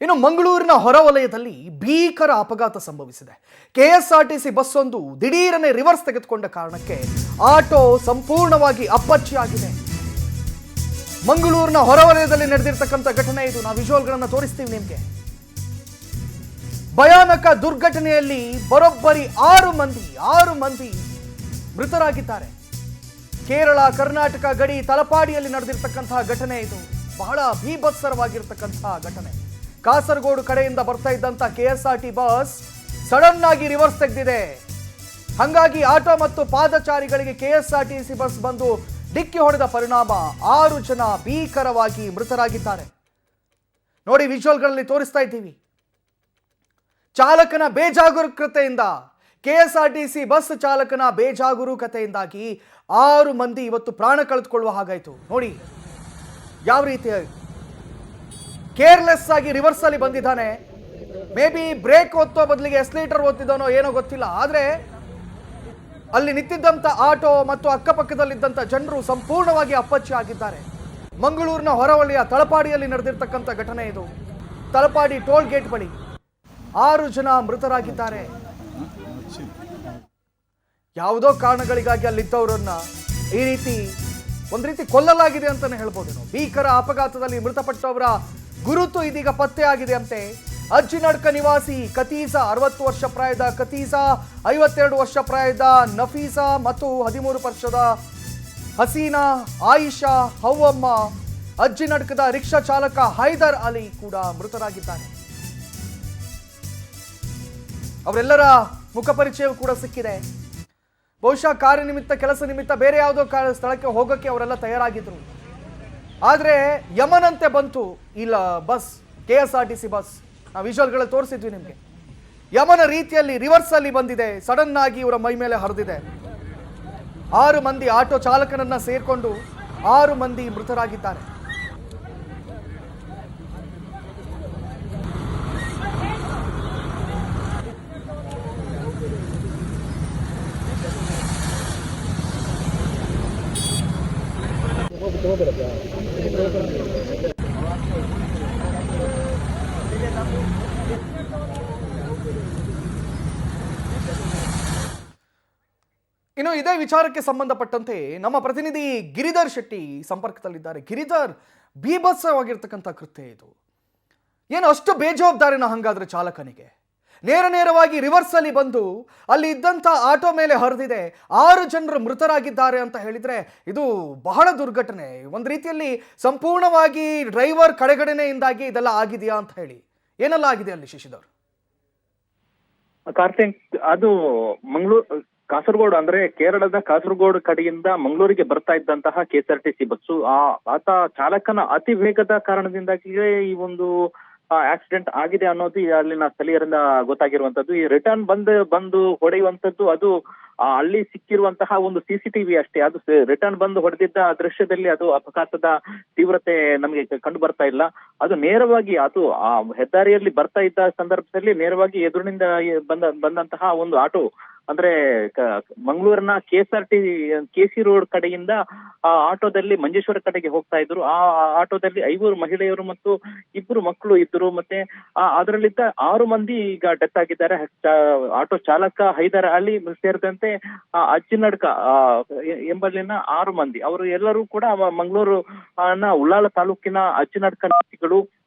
ಇನ್ನು ಮಂಗಳೂರಿನ ಹೊರವಲಯದಲ್ಲಿ ಭೀಕರ ಅಪಘಾತ ಸಂಭವಿಸಿದೆ. ಕೆಎಸ್ಆರ್ಟಿಸಿ ಬಸ್ ಒಂದು ದಿಢೀರನೆ ರಿವರ್ಸ್ ತೆಗೆದುಕೊಂಡ ಕಾರಣಕ್ಕೆ ಆಟೋ ಸಂಪೂರ್ಣವಾಗಿ ಅಪ್ಪಚ್ಚಿಯಾಗಿದೆ. ಮಂಗಳೂರಿನ ಹೊರವಲಯದಲ್ಲಿ ನಡೆದಿರ್ತಕ್ಕಂಥ ಘಟನೆ ಇದು. ನಾವು ವಿಜುವಲ್ಗಳನ್ನು ತೋರಿಸ್ತೀವಿ ನಿಮಗೆ. ಭಯಾನಕ ದುರ್ಘಟನೆಯಲ್ಲಿ ಬರೋಬ್ಬರಿ 6 ಮಂದಿ ಮೃತರಾಗಿದ್ದಾರೆ. ಕೇರಳ ಕರ್ನಾಟಕ ಗಡಿ ತಲಪಾಡಿಯಲ್ಲಿ ನಡೆದಿರ್ತಕ್ಕಂತಹ ಘಟನೆ ಇದು. ಬಹಳ ಭೀಭತ್ಸರವಾಗಿರ್ತಕ್ಕಂತಹ ಘಟನೆ. ಕಾಸರಗೋಡು ಕಡೆಯಿಂದ ಬರ್ತಾ ಇದ್ದಂತ ಕೆಎಸ್ಆರ್ಟಿ ಬಸ್ ಸಡನ್ ಆಗಿ ರಿವರ್ಸ್ ತೆಗೆದಿದೆ. ಹಾಗಾಗಿ ಆಟೋ ಮತ್ತು ಪಾದಚಾರಿಗಳಿಗೆ ಕೆಎಸ್ಆರ್ಟಿಸಿ ಬಸ್ ಬಂದು ಡಿಕ್ಕಿ ಹೊಡೆದ ಪರಿಣಾಮ 6 ಜನ ಭೀಕರವಾಗಿ ಮೃತರಾಗಿದ್ದಾರೆ. ನೋಡಿ, ವಿಜುವಲ್ಗಳಲ್ಲಿ ತೋರಿಸ್ತಾ ಇದ್ದೀವಿ. ಚಾಲಕನ ಬೇಜಾಗರೂಕತೆಯಿಂದ, ಕೆಎಸ್ಆರ್ಟಿಸಿ ಬಸ್ ಚಾಲಕನ ಬೇಜಾಗರೂಕತೆಯಿಂದಾಗಿ 6 ಮಂದಿ ಇವತ್ತು ಪ್ರಾಣ ಕಳೆದುಕೊಳ್ಳುವ ಹಾಗಾಯಿತು. ನೋಡಿ ಯಾವ ರೀತಿ ಕೇರ್ಲೆಸ್ ಆಗಿ ರಿವರ್ಸ್ ಅಲ್ಲಿ ಬಂದಿದ್ದಾನೆ. ಮೇ ಬಿ ಬ್ರೇಕ್ ಒತ್ತೋ ಬದಲಿಗೆ ಎಸ್ಲೇಟರ್ ಒತ್ತಿದ್ದಾನೋ ಏನೋ ಗೊತ್ತಿಲ್ಲ. ಆದರೆ ಅಲ್ಲಿ ನಿಂತಿದ್ದಂಥ ಆಟೋ ಮತ್ತು ಅಕ್ಕಪಕ್ಕದಲ್ಲಿದ್ದಂಥ ಜನರು ಸಂಪೂರ್ಣವಾಗಿ ಅಪ್ಪಚ್ಚಿ ಆಗಿದ್ದಾರೆ. ಮಂಗಳೂರಿನ ಹೊರವಲಯ ತಲಪಾಡಿಯಲ್ಲಿ ನಡೆದಿರ್ತಕ್ಕಂಥ ಘಟನೆ ಇದು. ತಲಪಾಡಿ ಟೋಲ್ ಗೇಟ್ ಬಳಿ 6 ಜನ ಮೃತರಾಗಿದ್ದಾರೆ. ಯಾವುದೋ ಕಾರಣಗಳಿಗಾಗಿ ಅಲ್ಲಿದ್ದವರನ್ನ ಈ ರೀತಿ ಒಂದು ರೀತಿ ಕೊಲ್ಲಲಾಗಿದೆ ಅಂತಾನೆ ಹೇಳ್ಬೋದು. ಭೀಕರ ಅಪಘಾತದಲ್ಲಿ ಮೃತಪಟ್ಟವರ ಗುರುತು ಇದೀಗ ಪತ್ತೆ ಆಗಿದೆ ಅಂತೆ. ಅಜ್ಜಿನಡ್ಕ ನಿವಾಸಿ ಕತೀಸಾ, 60 ವರ್ಷ ಪ್ರಾಯದ ಕತೀಸಾ, 52 ವರ್ಷ ಪ್ರಾಯದ ನಫೀಸಾ ಮತ್ತು 13 ವರ್ಷದ ಹಸೀನಾ, ಆಯಿಷಾ, ಹವ್ವಮ್ಮ, ಅಜ್ಜಿನಡ್ಕದ ರಿಕ್ಷಾ ಚಾಲಕ ಹೈದರ್ ಅಲಿ ಕೂಡ ಮೃತರಾಗಿದ್ದಾರೆ. ಅವರೆಲ್ಲರ ಮುಖಪರಿಚಯವೂ ಕೂಡ ಸಿಕ್ಕಿದೆ. ಬಹುಶಃ ಕಾರ್ಯನಿಮಿತ್ತ, ಕೆಲಸ ನಿಮಿತ್ತ ಬೇರೆ ಯಾವುದೋ ಸ್ಥಳಕ್ಕೆ ಹೋಗೋಕ್ಕೆ ಅವರೆಲ್ಲ ತಯಾರಾಗಿದ್ರು. ಆದರೆ ಯಮನಂತೆ ಬಂತು ಇಲ್ಲ ಬಸ್, ಕೆಎಸ್ಆರ್ಟಿಸಿ ಬಸ್. ನಾವು ವಿಜುವಲ್ಗಳಲ್ಲಿ ತೋರಿಸಿದ್ವಿ ನಿಮಗೆ. ಯಮನ ರೀತಿಯಲ್ಲಿ ರಿವರ್ಸ್ ಅಲ್ಲಿ ಬಂದಿದೆ. ಸಡನ್ ಆಗಿ ಇವರ ಮೈ ಮೇಲೆ ಹರಿದಿದೆ. 6 ಮಂದಿ ಆಟೋ ಚಾಲಕನನ್ನ ಸೇರ್ಕೊಂಡು 6 ಮಂದಿ ಮೃತರಾಗಿದ್ದಾರೆ. ಇನ್ನು ಇದೇ ವಿಚಾರಕ್ಕೆ ಸಂಬಂಧಪಟ್ಟಂತೆ ನಮ್ಮ ಪ್ರತಿನಿಧಿ ಗಿರಿಧರ್ ಶೆಟ್ಟಿ ಸಂಪರ್ಕದಲ್ಲಿದ್ದಾರೆ. ಗಿರಿಧರ್, ಬೀಭತ್ಸವಾಗಿರ್ತಕ್ಕಂಥ ಕೃತ್ಯ ಇದು. ಏನು ಅಷ್ಟು ಬೇಜವಾಬ್ದಾರಿನ ಹಂಗಾದ್ರೆ ಚಾಲಕನಿಗೆ? ನೇರವಾಗಿ ರಿವರ್ಸ್ ಅಲ್ಲಿ ಬಂದು ಅಲ್ಲಿ ಇದ್ದಂಥ ಆಟೋ ಮೇಲೆ ಹರಿದಿದೆ. 6 ಜನರು ಮೃತರಾಗಿದ್ದಾರೆ ಅಂತ ಹೇಳಿದ್ರೆ ಇದು ಬಹಳ ದುರ್ಘಟನೆ. ಒಂದು ರೀತಿಯಲ್ಲಿ ಸಂಪೂರ್ಣವಾಗಿ ಡ್ರೈವರ್ ಕಡೆಗಣನೆಯಿಂದಾಗಿ ಇದೆಲ್ಲ ಆಗಿದೆಯಾ ಅಂತ ಹೇಳಿ ಏನೆಲ್ಲ ಆಗಿದೆ ಅಲ್ಲಿ ಶಶಿಧರ್? ಕಾರ್ತಿಕ್, ಅದು ಕಾಸರಗೋಡು ಅಂದ್ರೆ ಕೇರಳದ ಕಾಸರಗೋಡು ಕಡೆಯಿಂದ ಮಂಗಳೂರಿಗೆ ಬರ್ತಾ ಇದ್ದಂತಹ ಕೆಎಸ್ಆರ್ಟಿಸಿ ಬಸ್ಸು ಆತ ಚಾಲಕನ ಅತಿ ವೇಗದ ಕಾರಣದಿಂದಾಗಿ ಈ ಒಂದು ಆಕ್ಸಿಡೆಂಟ್ ಆಗಿದೆ ಅನ್ನೋದು ಅಲ್ಲಿನ ಸ್ಥಳೀಯರಿಂದ ಗೊತ್ತಾಗಿರುವಂತದ್ದು. ಈ ರಿಟರ್ನ್ ಬಂದು ಹೊಡೆಯುವಂತದ್ದು ಅದು ಅಲ್ಲಿ ಸಿಕ್ಕಿರುವಂತಹ ಒಂದು ಸಿಸಿಟಿವಿ ಅಷ್ಟೇ. ಅದು ರಿಟರ್ನ್ ಬಂದು ಹೊಡೆದಿದ್ದ ದೃಶ್ಯದಲ್ಲಿ ಅದು ಅಪಘಾತದ ತೀವ್ರತೆ ನಮಗೆ ಕಂಡು ಬರ್ತಾ ಇಲ್ಲ. ಅದು ನೇರವಾಗಿ ಅದು ಆ ಹೆದ್ದಾರಿಯಲ್ಲಿ ಬರ್ತಾ ಇದ್ದ ಸಂದರ್ಭದಲ್ಲಿ ನೇರವಾಗಿ ಎದುರಿನಿಂದ ಬಂದಂತಹ ಒಂದು ಆಟೋ, ಅಂದ್ರೆ ಮಂಗಳೂರಿನ ಕೆಸಿ ರೋಡ್ ಕಡೆಯಿಂದ ಆ ಆಟೋದಲ್ಲಿ ಮಂಜೇಶ್ವರ ಕಡೆಗೆ ಹೋಗ್ತಾ ಇದ್ರು. ಆ ಆಟೋದಲ್ಲಿ 5 ಮಹಿಳೆಯರು ಮತ್ತು 2 ಮಕ್ಕಳು ಇದ್ರು. ಮತ್ತೆ ಅದರಲ್ಲಿದ್ದ 6 ಮಂದಿ ಈಗ ಡೆತ್ ಆಗಿದ್ದಾರೆ. ಆಟೋ ಚಾಲಕ ಹೈದರ್ ಅಲಿ ಸೇರಿದಂತೆ ಅಜ್ಜಿನಡ್ಕ ಎಂಬಲ್ಲಿನ 6 ಮಂದಿ, ಅವರು ಎಲ್ಲರೂ ಕೂಡ ಮಂಗಳೂರು ಉಳ್ಳಾಲ ತಾಲೂಕಿನ ಅಜ್ಜಿನಡ್ಕ ನಿವಾಸಿಗಳು.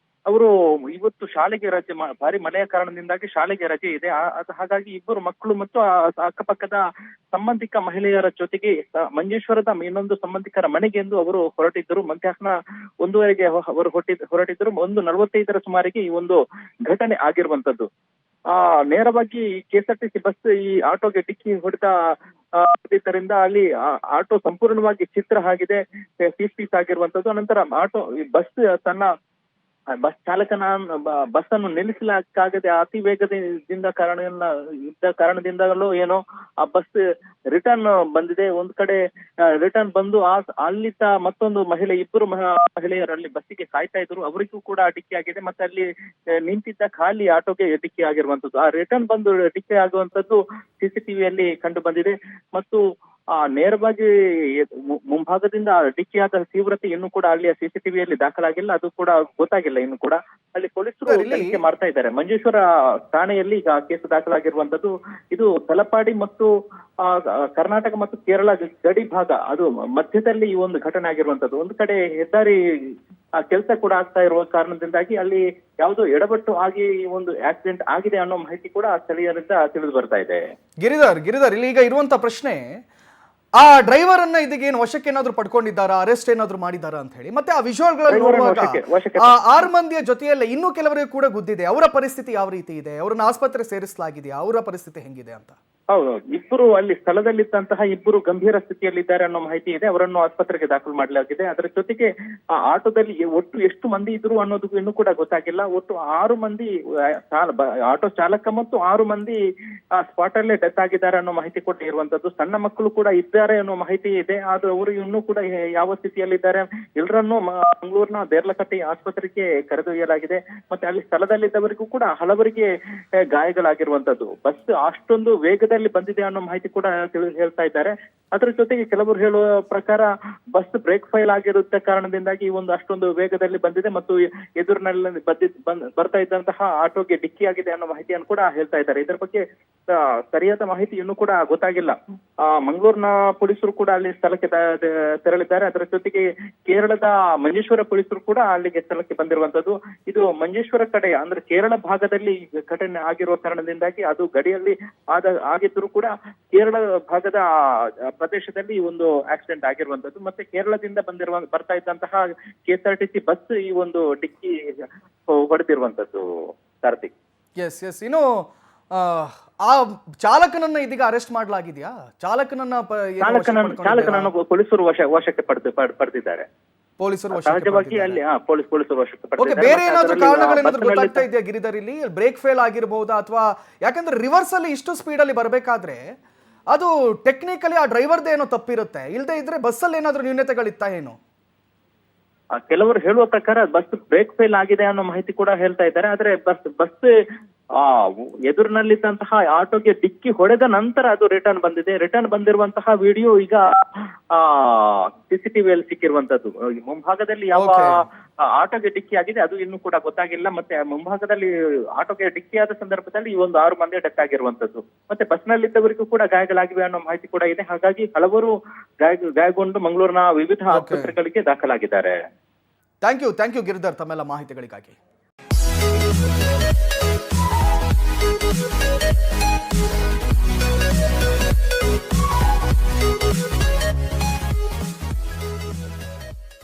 ಅವರು ಇವತ್ತು ಶಾಲೆಗೆ ರಜೆ, ಭಾರಿ ಮಳೆಯ ಕಾರಣದಿಂದಾಗಿ ಶಾಲೆಗೆ ರಜೆ ಇದೆ. ಹಾಗಾಗಿ 2 ಮಕ್ಕಳು ಮತ್ತು ಅಕ್ಕಪಕ್ಕದ ಸಂಬಂಧಿಕ ಮಹಿಳೆಯರ ಜೊತೆಗೆ ಮಂಜೇಶ್ವರದ ಇನ್ನೊಂದು ಸಂಬಂಧಿಕರ ಮನೆಗೆ ಎಂದು ಅವರು ಹೊರಟಿದ್ದರು. ಮಧ್ಯಾಹ್ನ 1:15ಗೆ ಅವರು ಹೊರಟಿದ್ದರು. 1:45 ಸುಮಾರಿಗೆ ಈ ಒಂದು ಘಟನೆ ಆಗಿರುವಂತದ್ದು. ನೇರವಾಗಿ ಕೆಎಸ್ಆರ್ಟಿಸಿ ಬಸ್ ಈ ಆಟೋಗೆ ಡಿಕ್ಕಿ ಹೊಡೆದಿದ್ದರಿಂದ ಅಲ್ಲಿ ಆಟೋ ಸಂಪೂರ್ಣವಾಗಿ ಚಿತ್ರ ಆಗಿದೆ, ಪೀಸ್ ಆಗಿರುವಂತದ್ದು. ಅನಂತರ ಬಸ್ ಚಾಲಕನ ಬಸ್ ಅನ್ನು ನಿಲ್ಲಿಸಲಾಗದೆ ಅತಿ ವೇಗದಿಂದ ಕಾರಣದಿಂದಲೂ ಏನೋ ಆ ಬಸ್ ರಿಟರ್ನ್ ಬಂದಿದೆ. ಒಂದ್ ಕಡೆ ರಿಟರ್ನ್ ಬಂದು ಅಲ್ಲಿದ್ದ ಮತ್ತೊಂದು ಮಹಿಳೆ, 2 ಮಹಿಳೆಯರಲ್ಲಿ ಬಸ್ಸಿಗೆ ಕಾಯ್ತಾ ಇದ್ರು, ಅವರಿಗೂ ಕೂಡ ಡಿಕ್ಕಿ ಆಗಿದೆ. ಮತ್ತೆ ಅಲ್ಲಿ ನಿಂತಿದ್ದ ಖಾಲಿ ಆಟೋಗೆ ಡಿಕ್ಕಿ ಆಗಿರುವಂತದ್ದು. ಆ ರಿಟರ್ನ್ ಬಂದು ಡಿಕ್ಕಿ ಆಗುವಂತದ್ದು ಸಿಸಿಟಿವಿಯಲ್ಲಿ ಕಂಡು ಬಂದಿದೆ. ಮತ್ತು ನೇರವಾಗಿ ಮುಂಭಾಗದಿಂದ ಡಿಕ್ಕಿಯಾದ ತೀವ್ರತೆ ಇನ್ನೂ ಕೂಡ ಅಲ್ಲಿಯ ಸಿಸಿಟಿವಿಯಲ್ಲಿ ದಾಖಲಾಗಿಲ್ಲ, ಅದು ಕೂಡ ಗೊತ್ತಾಗಿಲ್ಲ ಇನ್ನು ಕೂಡ. ಅಲ್ಲಿ ಪೊಲೀಸರು ತನಿಖೆ ಮಾಡ್ತಾ ಇದ್ದಾರೆ. ಮಂಜೇಶ್ವರ ಠಾಣೆಯಲ್ಲಿ ಈಗ ಕೇಸು ದಾಖಲಾಗಿರುವಂತದ್ದು. ಇದು ತಲಪಾಡಿ ಮತ್ತು ಕರ್ನಾಟಕ ಮತ್ತು ಕೇರಳ ಗಡಿ ಭಾಗ, ಅದು ಮಧ್ಯದಲ್ಲಿ ಈ ಒಂದು ಘಟನೆ ಆಗಿರುವಂತದ್ದು. ಒಂದು ಕಡೆ ಹೆದ್ದಾರಿ ಕೆಲಸ ಕೂಡ ಆಗ್ತಾ ಇರುವ ಕಾರಣದಿಂದಾಗಿ ಅಲ್ಲಿ ಯಾವುದೋ ಎಡವಟ್ಟು ಆಗಿ ಈ ಒಂದು ಆಕ್ಸಿಡೆಂಟ್ ಆಗಿದೆ ಅನ್ನೋ ಮಾಹಿತಿ ಕೂಡ ಸ್ಥಳೀಯರಿಂದ ತಿಳಿದು ಬರ್ತಾ ಇದೆ. ಗಿರಿಧರ್ ಇಲ್ಲಿ ಈಗ ಇರುವಂತ ಪ್ರಶ್ನೆ, ಆ ಡ್ರೈವರ್ ಅನ್ನ ಇದೀಗೇನು ವಶಕ್ಕೆ ಏನಾದ್ರು ಪಡ್ಕೊಂಡಿದ್ದಾರಾ, ಅರೆಸ್ಟ್ ಏನಾದ್ರು ಮಾಡಿದಾರಾ ಅಂತ ಹೇಳಿ, ಮತ್ತೆ ಆ ವಿಜುವಲ್ಗಳನ್ನು ನೋಡುವಾಗ ಆ 6 ಮಂದಿಯ ಜೊತೆಯಲ್ಲೇ ಇನ್ನೂ ಕೆಲವರಿಗೆ ಕೂಡ ಗುದ್ದಿದೆ. ಅವರ ಪರಿಸ್ಥಿತಿ ಯಾವ ರೀತಿ ಇದೆ? ಅವರನ್ನ ಆಸ್ಪತ್ರೆ ಸೇರಿಸಲಾಗಿದೆಯಾ? ಅವರ ಪರಿಸ್ಥಿತಿ ಹೆಂಗಿದೆ ಅಂತ? ಹೌದು, ಇಬ್ಬರು ಅಲ್ಲಿ ಸ್ಥಳದಲ್ಲಿದ್ದಂತಹ ಇಬ್ಬರು ಗಂಭೀರ ಸ್ಥಿತಿಯಲ್ಲಿದ್ದಾರೆ ಅನ್ನೋ ಮಾಹಿತಿ ಇದೆ. ಅವರನ್ನು ಆಸ್ಪತ್ರೆಗೆ ದಾಖಲು ಮಾಡಲಾಗಿದೆ. ಅದರ ಜೊತೆಗೆ ಆ ಆಟೋದಲ್ಲಿ ಒಟ್ಟು ಎಷ್ಟು ಮಂದಿ ಇದ್ರು ಅನ್ನೋದು ಇನ್ನೂ ಕೂಡ ಗೊತ್ತಾಗಿಲ್ಲ. ಒಟ್ಟು 6 ಮಂದಿ ಆಟೋ ಚಾಲಕ ಮತ್ತು 6 ಮಂದಿ ಸ್ಪಾಟ್ ಅಲ್ಲೇ ಡೆತ್ ಆಗಿದ್ದಾರೆ ಅನ್ನೋ ಮಾಹಿತಿ ಕೂಡ ಇರುವಂತದ್ದು. ಸಣ್ಣ ಮಕ್ಕಳು ಕೂಡ ಇದ್ದಾರೆ ಅನ್ನೋ ಮಾಹಿತಿ ಇದೆ. ಆದ್ರೆ ಅವರು ಇನ್ನೂ ಕೂಡ ಯಾವ ಸ್ಥಿತಿಯಲ್ಲಿದ್ದಾರೆ, ಎಲ್ಲರನ್ನೂ ಮಂಗಳೂರಿನ ದೇರ್ಲಕಟ್ಟೆ ಆಸ್ಪತ್ರೆಗೆ ಕರೆದೊಯ್ಯಲಾಗಿದೆ. ಮತ್ತೆ ಅಲ್ಲಿ ಸ್ಥಳದಲ್ಲಿದ್ದವರಿಗೂ ಕೂಡ ಹಲವರಿಗೆ ಗಾಯಗಳಾಗಿರುವಂತದ್ದು. ಬಸ್ ಅಷ್ಟೊಂದು ವೇಗದಲ್ಲಿ ಬಂದಿದೆ ಅನ್ನೋ ಮಾಹಿತಿ ಕೂಡ ಹೇಳ್ತಾ ಇದ್ದಾರೆ. ಅದರ ಜೊತೆಗೆ ಕೆಲವರು ಹೇಳುವ ಪ್ರಕಾರ ಬಸ್ ಬ್ರೇಕ್ ಫೈಲ್ ಆಗಿರುತ್ತೆ ಕಾರಣದಿಂದಾಗಿ ಈ ಒಂದು ಅಷ್ಟೊಂದು ವೇಗದಲ್ಲಿ ಬಂದಿದೆ ಮತ್ತು ಎದುರಿನಲ್ಲಿ ಬರ್ತಾ ಇದ್ದಂತಹ ಆಟೋಗೆ ಡಿಕ್ಕಿ ಆಗಿದೆ ಅನ್ನೋ ಮಾಹಿತಿಯನ್ನು ಕೂಡ ಹೇಳ್ತಾ ಇದ್ದಾರೆ. ಇದರ ಬಗ್ಗೆ ಸರಿಯಾದ ಮಾಹಿತಿ ಇನ್ನೂ ಕೂಡ ಗೊತ್ತಾಗಿಲ್ಲ. ಮಂಗಳೂರಿನ ಪೊಲೀಸರು ಕೂಡ ಅಲ್ಲಿ ಸ್ಥಳಕ್ಕೆ ತೆರಳಿದ್ದಾರೆ. ಅದರ ಜೊತೆಗೆ ಕೇರಳದ ಮಂಜೇಶ್ವರ ಪೊಲೀಸರು ಕೂಡ ಅಲ್ಲಿಗೆ ಸ್ಥಳಕ್ಕೆ ಬಂದಿರುವಂತದ್ದು. ಇದು ಮಂಜೇಶ್ವರ ಕಡೆ ಅಂದ್ರೆ ಕೇರಳ ಭಾಗದಲ್ಲಿ ಘಟನೆ ಆಗಿರುವ ಕಾರಣದಿಂದಾಗಿ ಅದು ಗಡಿಯಲ್ಲಿ ಆಗಿದ್ದರೂ ಕೂಡ ಕೇರಳ ಭಾಗದ ಪ್ರದೇಶದಲ್ಲಿ ಈ ಒಂದು ಆಕ್ಸಿಡೆಂಟ್ ಆಗಿರುವಂತದ್ದು. ಮತ್ತೆ ಕೇರಳದಿಂದ ಬರ್ತಾ ಇದ್ದಂತಹ KSRTC ಬಸ್ ಈ ಒಂದು ಡಿಕ್ಕಿ ಹೊಡೆದಿರುವಂತದ್ದು. ಕಾರ್ತಿಕ್, ಎಸ್ ಇನ್ನು ಆ ಚಾಲಕನನ್ನ ಇದೀಗ ಅರೆಸ್ಟ್ ಮಾಡಲಾಗಿದೆಯಾ? ಚಾಲಕನನ್ನು ಪೊಲೀಸರು ವಶಕ್ಕೆ ಪಡೆದಿದ್ದಾರೆ. ಪೊಲೀಸರು ಸಹಜವಾಗಿ ಅಲ್ಲಿ ಪೊಲೀಸರು ವಶಕ್ಕೆ ಪಡೆದಿದ್ದಾರೆ. ಬೇರೆ ಏನಾದ್ರು ಕಾರಣಗಳೇನಾದ್ರು ಗೊತ್ತಾಗ್ತಾ ಇದೆಯಾ ಗಿರಿಧರ್? ಇಲ್ಲಿ ಬ್ರೇಕ್ ಫೇಲ್ ಆಗಿರಬಹುದಾ ಅಥವಾ ಯಾಕಂದ್ರೆ ರಿವರ್ಸ್ ಅಲ್ಲಿ ಇಷ್ಟು ಸ್ಪೀಡ್ ಅಲ್ಲಿ ಬರ್ಬೇಕಾದ್ರೆ ಅದು ಟೆಕ್ನಿಕಲಿ ಆ ಡ್ರೈವರ್ದೇ ಏನೋ ತಪ್ಪಿರುತ್ತೆ, ಇಲ್ಲದೆ ಇದ್ರೆ ಬಸ್ಸಲ್ಲಿ ಏನಾದ್ರು ನ್ಯೂನತೆಗಳಿತ್ತಾ ಏನು? ಕೆಲವರು ಹೇಳುವ ಪ್ರಕಾರ ಬಸ್ ಬ್ರೇಕ್ ಫೇಲ್ ಆಗಿದೆ ಅನ್ನೋ ಮಾಹಿತಿ ಕೂಡ ಹೇಳ್ತಾ ಇದ್ದಾರೆ. ಆದ್ರೆ ಬಸ್ ಎದುರಿನಲ್ಲಿದ್ದಂತಹ ಆಟೋಗೆ ಡಿಕ್ಕಿ ಹೊಡೆದ ನಂತರ ಅದು ರಿಟರ್ನ್ ಬಂದಿದೆ. ರಿಟರ್ನ್ ಬಂದಿರುವಂತಹ ವಿಡಿಯೋ ಈಗ ಸಿಸಿಟಿವಿಯಲ್ಲಿ ಸಿಕ್ಕಿರುವಂತದ್ದು. ಮುಂಭಾಗದಲ್ಲಿ ಯಾವ ಆಟೋಗೆ ಡಿಕ್ಕಿ ಆಗಿದೆ ಅದು ಇನ್ನೂ ಕೂಡ ಗೊತ್ತಾಗಿಲ್ಲ. ಮತ್ತೆ ಮುಂಭಾಗದಲ್ಲಿ ಆಟೋಗೆ ಡಿಕ್ಕಿ ಆದ ಸಂದರ್ಭದಲ್ಲಿ ಈ ಒಂದು 6 ಮಂದಿ ಡೆತ್ ಆಗಿರುವಂತದ್ದು. ಮತ್ತೆ ಬಸ್ ನಲ್ಲಿದ್ದವರಿಗೂ ಕೂಡ ಗಾಯಗಳಾಗಿವೆ ಅನ್ನೋ ಮಾಹಿತಿ ಕೂಡ ಇದೆ. ಹಾಗಾಗಿ ಹಲವರು ಗಾಯಗೊಂಡು ಮಂಗಳೂರಿನ ವಿವಿಧ ಆಸ್ಪತ್ರೆಗಳಿಗೆ ದಾಖಲಾಗಿದ್ದಾರೆ. ಥ್ಯಾಂಕ್ ಯು ಗಿರಿಧರ್ ತಮ್ಮೆಲ್ಲ ಮಾಹಿತಿಗಳಿಗಾಗಿ.